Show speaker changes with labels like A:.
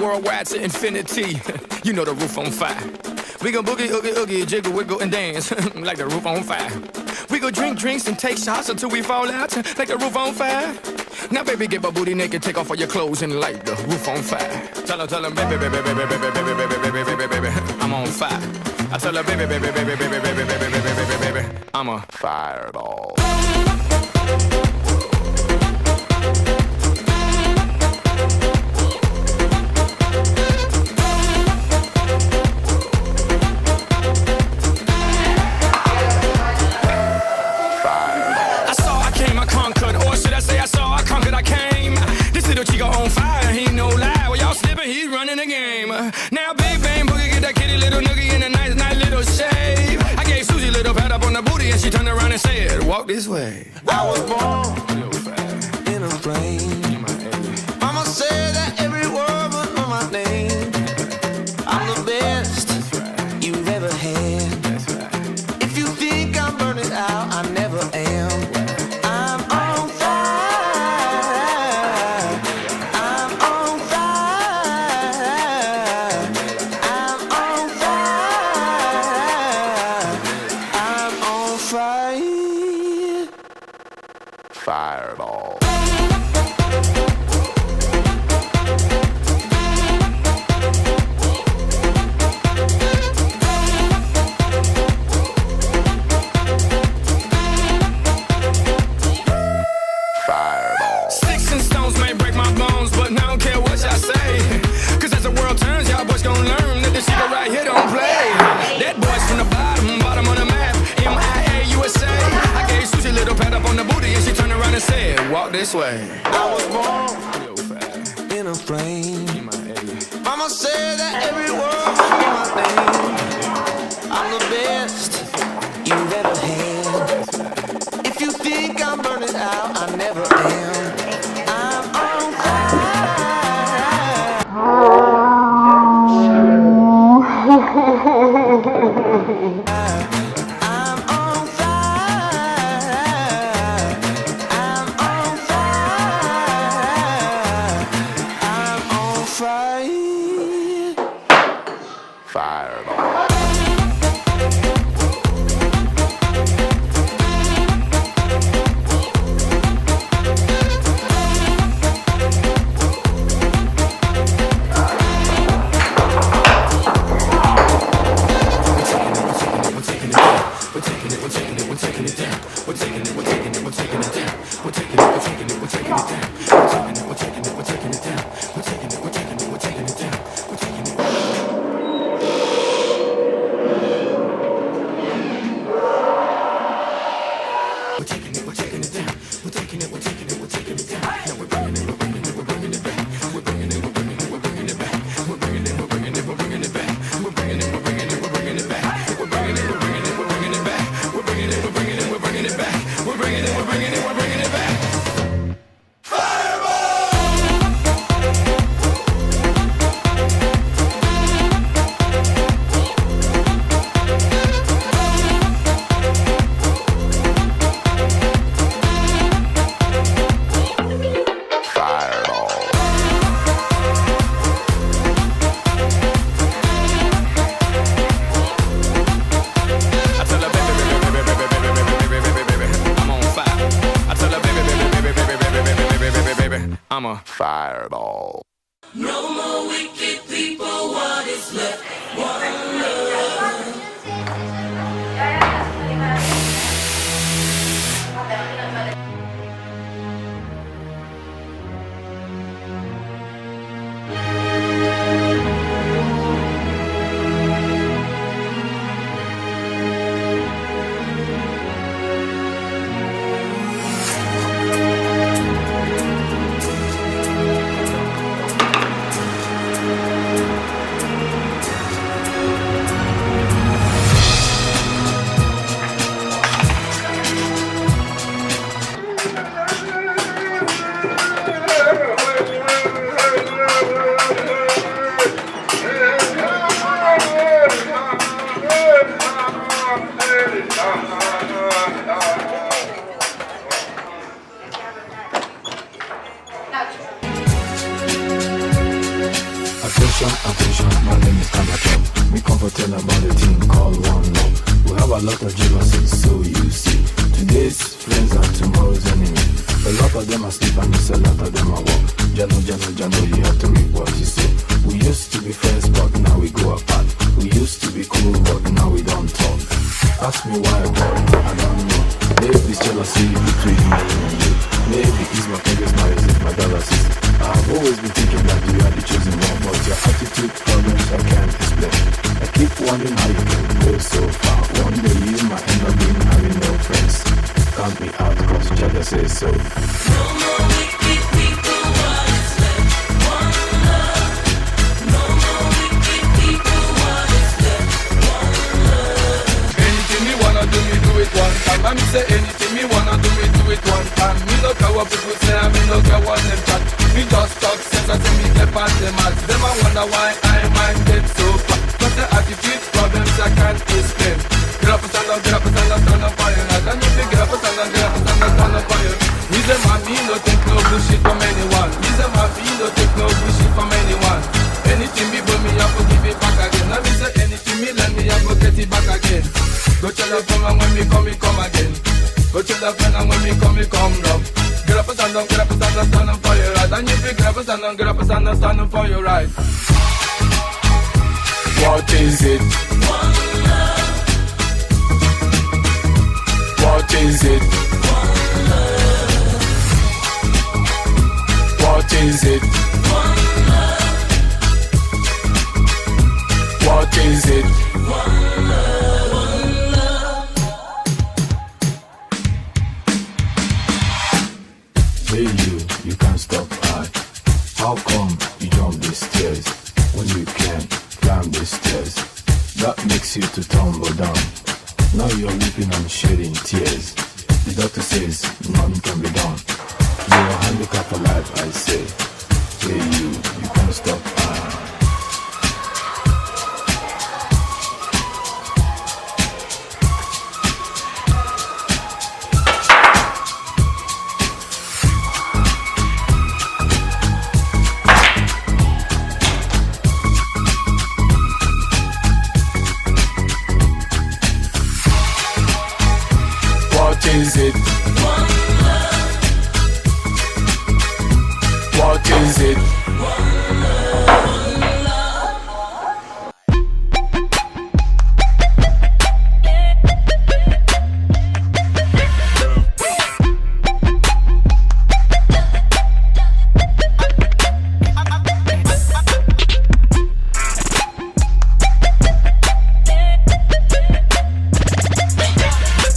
A: worldwide to infinity. You know the roof on fire. We gon' boogie, oogie, oogie, jiggle, wiggle, and dance like the roof on fire. We go drink drinks and take shots until we fall out like the roof on fire. Now, baby, get my booty naked, take off all your clothes and light the roof on fire. Tell her, baby, baby, baby, baby, baby, baby, baby, baby, baby, I'm on fire. I tell her, baby, baby, baby, baby, baby, baby, baby, baby, baby, I'm a fireball. Chico on fire, he ain't no lie. Well, y'all slipping, he's running the game. Now, Big Bang Boogie, get that kitty little noogie in a nice, nice little shave. I gave Susie a little pat up on the booty, and she turned around and said, walk this way.
B: I was born in a flame. Mama said that every word was on my name. I'm the best you've ever had. If you think I'm burning out, I never am.
A: Fireball. Fireball. Sticks and stones may break my bones, but I don't care what y'all say. Cause as the world turns, y'all boys gon' learn that this shit right here don't play. That boy's from the bottom of the map, MIA USA. I gave Susie a little pat up on the booty and she turned around and said, walk this way.
B: I was born in a flame. Mama said that every word was my name. I'm the best you've ever had. If you think I'm burning out, I never am. I'm on
A: Fireball. I'm a fireball.
C: No more wicked people, what is left? One love.
D: lot of jealousy, so you see. Today's friends are tomorrow's enemy. A lot of them are sleep and miss a lot of them are walk. Jano, you have to reap what you sow. We used to be friends, but now we go apart. We used to be cool, but now we don't talk. Ask me why, boy, I don't know. Maybe it's jealousy between me and you. Maybe it's my biggest marriage with my jealousies. I've always been thinking that you are the chosen one, but your attitude problems I can't explain. I keep wondering how you can go so far. One day you might end up being having no friends. Count me out, cause Jaja says so.
C: No more wicked people, what is left? One love. No more wicked people, what is left? One love.
A: Anything me wanna do, me do it one time. I me say anything me wanna do, me do it one time. Me no care what people say, I me no care what them chat. Me just talk sense, I say me step on them as them. I wonder why I mind get so fat. But the attitude problems I can't explain. Get up and stand up, get up and stand up, stand up for your life. And if you get up and stand up, get up and stand up, stand up for you. Reason why me no take no bullshit from anyone. Reason why me no take no bullshit from anyone. Anything me bring me, I go give it back again. Let me say anything me lend me, I go get it back again. Go tell your friend and when me come again. Go tell your friend and when me come down. Get up and stand up, get up and stand up, stand up for your right. And if you get up and stand up, get up and stand up, stand up for your right. What is it?
C: One love.
A: What is it?
C: One love.
A: What is it?
C: One love.
A: What is it?
C: One love. One love.
D: Hey you can't stop high. How come you jump these stairs when you can climb these stairs? That makes you to tumble down. Now you're weeping and shedding tears. The doctor says nothing can be done. You're a handicap for life, I say. Hey you can't stop high.
A: What is it?